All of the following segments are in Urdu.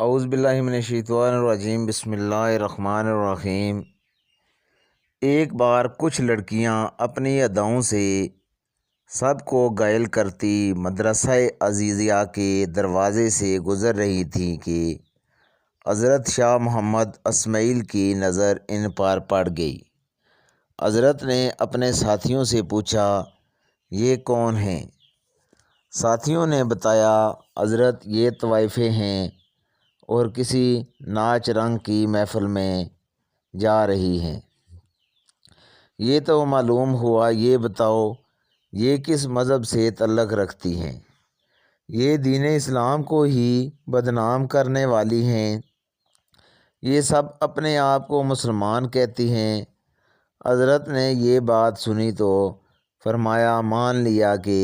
اعوذ باللہ من الشیطان الرجیم، بسم اللہ الرحمن الرحیم۔ ایک بار کچھ لڑکیاں اپنی اداؤں سے سب کو گائل کرتی مدرسہ عزیزیہ کے دروازے سے گزر رہی تھیں کہ حضرت شاہ محمد اسماعیل کی نظر ان پر پڑ گئی۔ حضرت نے اپنے ساتھیوں سے پوچھا، یہ کون ہیں؟ ساتھیوں نے بتایا، حضرت یہ طوائفیں ہیں اور کسی ناچ رنگ کی محفل میں جا رہی ہیں۔ یہ تو معلوم ہوا، یہ بتاؤ یہ کس مذہب سے تعلق رکھتی ہیں؟ یہ دین اسلام کو ہی بدنام کرنے والی ہیں۔ یہ سب اپنے آپ کو مسلمان کہتی ہیں۔ حضرت نے یہ بات سنی تو فرمایا، مان لیا کہ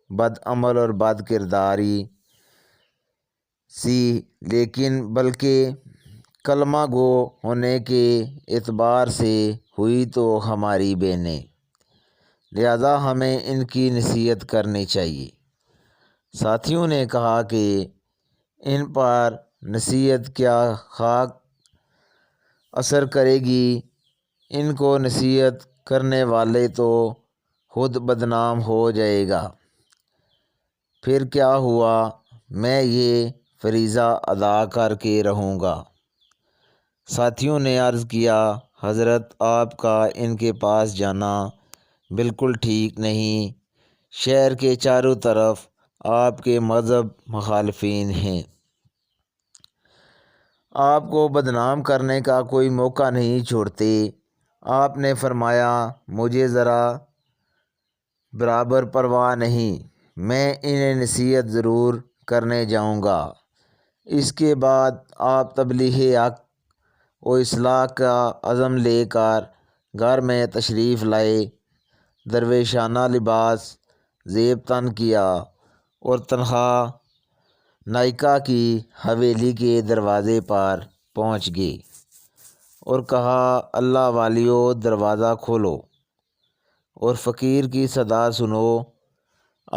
بد عمل اور بد کرداری سی، لیکن بلکہ کلمہ گو ہونے کے اعتبار سے ہوئی تو ہماری بہنیں، لہذا ہمیں ان کی نصیحت کرنی چاہیے۔ ساتھیوں نے کہا کہ ان پر نصیحت کیا خاک اثر کرے گی، ان کو نصیحت کرنے والے تو خود بدنام ہو جائے گا۔ پھر کیا ہوا، میں یہ فریضہ ادا کر کے رہوں گا۔ ساتھیوں نے عرض کیا، حضرت آپ کا ان کے پاس جانا بالکل ٹھیک نہیں، شہر کے چاروں طرف آپ کے مذہب مخالفین ہیں، آپ کو بدنام کرنے کا کوئی موقع نہیں چھوڑتے۔ آپ نے فرمایا، مجھے ذرا برابر پرواہ نہیں، میں انہیں نصیحت ضرور کرنے جاؤں گا۔ اس کے بعد آپ تبلیغ حق و اصلاح کا عزم لے کر گھر میں تشریف لائے، درویشانہ لباس زیب تن کیا اور تنہا نائکا کی حویلی کے دروازے پر پہنچ گئے اور کہا، اللہ والیو دروازہ کھولو اور فقیر کی صدا سنو۔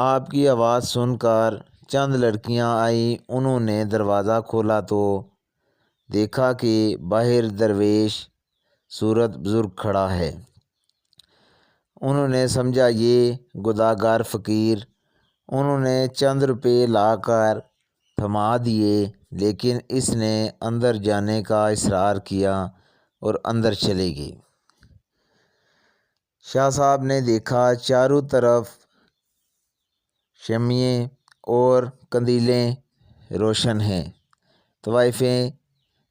آپ کی آواز سن کر چند لڑکیاں آئیں، انہوں نے دروازہ کھولا تو دیکھا کہ باہر درویش صورت بزرگ کھڑا ہے۔ انہوں نے سمجھا یہ گداگر فقیر، انہوں نے چند روپے لا کر تھما دیے، لیکن اس نے اندر جانے کا اصرار کیا اور اندر چلے گئے۔ شاہ صاحب نے دیکھا چاروں طرف شمعیں اور قندیلیں روشن ہیں، طوائفیں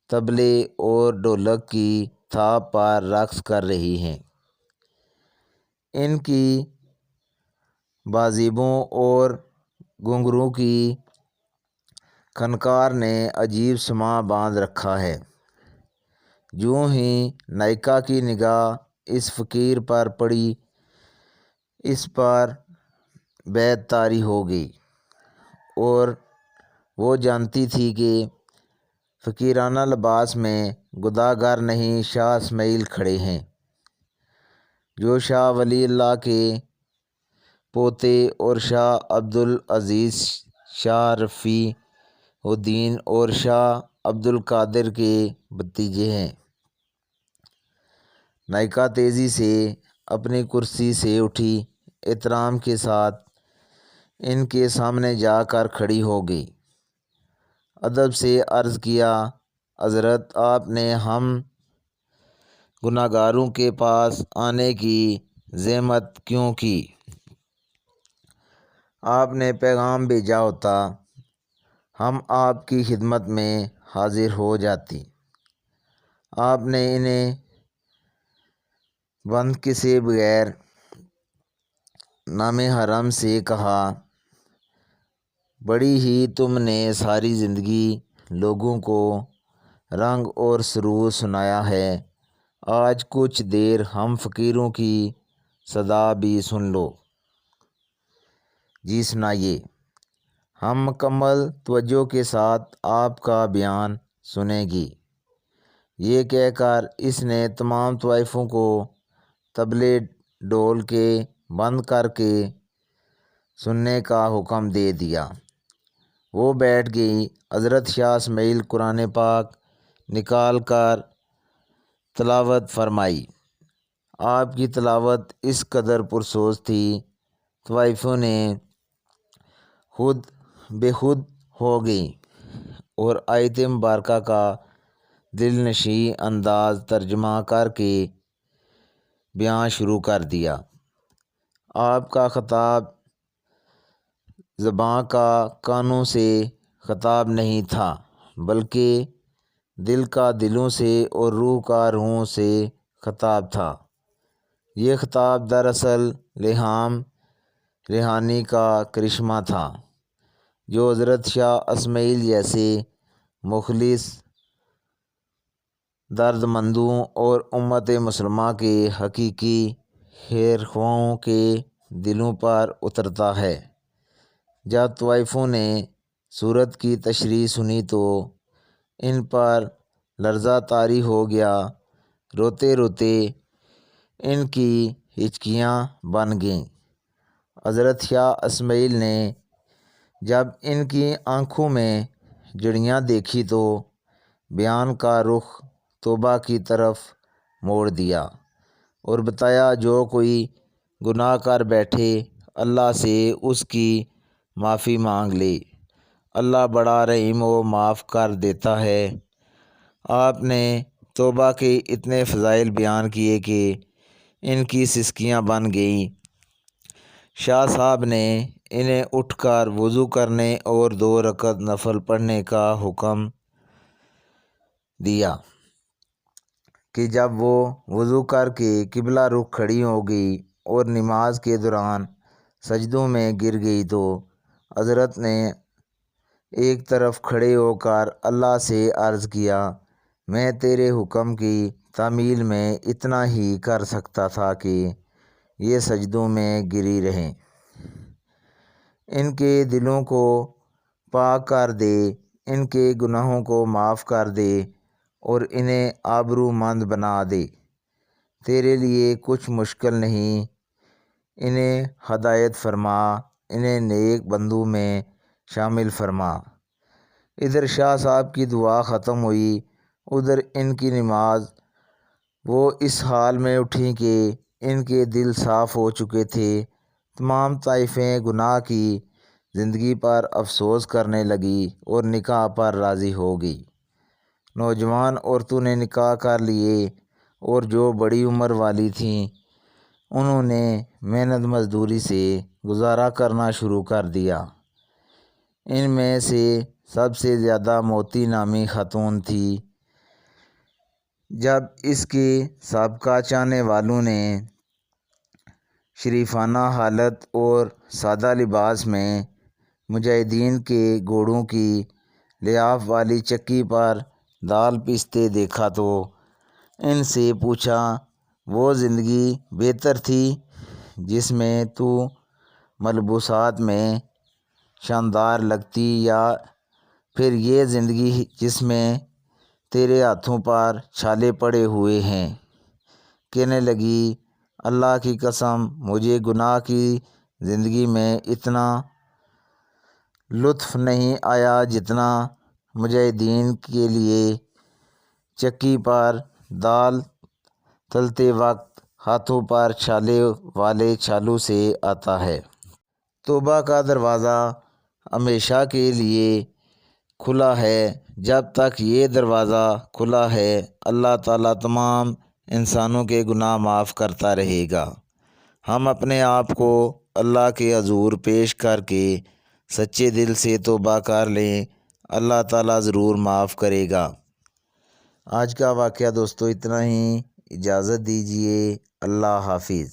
طبلے اور ڈھولک کی تھاپ پر رقص کر رہی ہیں۔ ان کی بازیبوں اور گھنگرو کی کھنکار نے عجیب سماں باندھ رکھا ہے۔ جوں ہی نائکا کی نگاہ اس فقیر پر پڑی، اس پر بیت طاری ہو گئی اور وہ جانتی تھی کہ فقیرانہ لباس میں گداگر نہیں، شاہ اسماعیل کھڑے ہیں، جو شاہ ولی اللہ کے پوتے اور شاہ عبدالعزیز شاہ رفیع الدین اور شاہ عبدالقادر کے بھتیجے ہیں۔ نائکا تیزی سے اپنی کرسی سے اٹھی، احترام کے ساتھ ان کے سامنے جا کر کھڑی ہو گئی۔ ادب سے عرض کیا، حضرت آپ نے ہم گناہگاروں کے پاس آنے کی زحمت کیوں کی؟ آپ نے پیغام بھیجا ہوتا، ہم آپ کی خدمت میں حاضر ہو جاتی۔ آپ نے انہیں بند کسے بغیر نام حرم سے کہا، بڑی ہی تم نے ساری زندگی لوگوں کو رنگ اور سرور سنایا ہے، آج کچھ دیر ہم فقیروں کی صدا بھی سن لو۔ جی سنائیے، ہم مکمل توجہ کے ساتھ آپ کا بیان سنیں گی۔ یہ کہہ کر اس نے تمام طوائفوں کو طبلے ڈھول کے بند کر کے سننے کا حکم دے دیا وہ بیٹھ گئی۔ حضرت شاہ اسماعیل قرآن پاک نکال کر تلاوت فرمائی۔ آپ کی تلاوت اس قدر پرسوز تھی، طوائفیوں نے خود بے خود ہو گئیں اور آیت مبارکہ کا دل نشیں انداز ترجمہ کر کے بیان شروع کر دیا۔ آپ کا خطاب زباں کا کانوں سے خطاب نہیں تھا، بلکہ دل کا دلوں سے اور روح کا روحوں سے خطاب تھا۔ یہ خطاب دراصل الہام روحانی کا کرشمہ تھا، جو حضرت شاہ اسماعیل جیسے مخلص درد مندوں اور امت مسلمہ کے حقیقی خیرخواہوں کے دلوں پر اترتا ہے۔ جب طوائفیوں نے سورت کی تشریح سنی تو ان پر لرزہ طاری ہو گیا، روتے روتے ان کی ہچکیاں بن گئیں۔ حضرت شاہ اسماعیل نے جب ان کی آنکھوں میں جڑیاں دیکھی تو بیان کا رخ توبہ کی طرف موڑ دیا اور بتایا، جو کوئی گناہ کر بیٹھے اللہ سے اس کی معافی مانگ لے، اللہ بڑا رحیم و معاف کر دیتا ہے۔ آپ نے توبہ کے اتنے فضائل بیان کیے کہ ان کی سسکیاں بن گئیں۔ شاہ صاحب نے انہیں اٹھ کر وضو کرنے اور 2 رکعت نفل پڑھنے کا حکم دیا کہ جب وہ وضو کر کے قبلہ رخ کھڑی ہو گئی اور نماز کے دوران سجدوں میں گر گئی تو حضرت نے ایک طرف کھڑے ہو کر اللہ سے عرض کیا، میں تیرے حکم کی تعمیل میں اتنا ہی کر سکتا تھا کہ یہ سجدوں میں گری رہیں۔ ان کے دلوں کو پاک کر دے، ان کے گناہوں کو معاف کر دے اور انہیں آبرو مند بنا دے۔ تیرے لیے کچھ مشکل نہیں، انہیں ہدایت فرما، انہیں نیک بندوں میں شامل فرما۔ ادھر شاہ صاحب کی دعا ختم ہوئی، ادھر ان کی نماز۔ وہ اس حال میں اٹھیں کہ ان کے دل صاف ہو چکے تھے۔ تمام طائفیں گناہ کی زندگی پر افسوس کرنے لگی اور نکاح پر راضی ہو گئی۔ نوجوان عورتوں نے نکاح کر لیے اور جو بڑی عمر والی تھیں انہوں نے محنت مزدوری سے گزارا کرنا شروع کر دیا۔ ان میں سے سب سے زیادہ موتی نامی خاتون تھی۔ جب اس کے سابقہ چاہنے والوں نے شریفانہ حالت اور سادہ لباس میں مجاہدین کے گھوڑوں کی لیاف والی چکی پر دال پیستے دیکھا تو ان سے پوچھا، وہ زندگی بہتر تھی جس میں تو ملبوسات میں شاندار لگتی، یا پھر یہ زندگی جس میں تیرے ہاتھوں پر چھالے پڑے ہوئے ہیں؟ کہنے لگی، اللہ کی قسم مجھے گناہ کی زندگی میں اتنا لطف نہیں آیا جتنا مجاہدین کے لیے چکی پر دال تلتے وقت ہاتھوں پر چھالے والے چھالوں سے آتا ہے۔ توبہ کا دروازہ ہمیشہ کے لیے کھلا ہے۔ جب تک یہ دروازہ کھلا ہے اللہ تعالیٰ تمام انسانوں کے گناہ معاف کرتا رہے گا۔ ہم اپنے آپ کو اللہ کے حضور پیش کر کے سچے دل سے توبہ کر لیں، اللہ تعالیٰ ضرور معاف کرے گا۔ آج کا واقعہ دوستو اتنا ہی، اجازت دیجیے، اللہ حافظ۔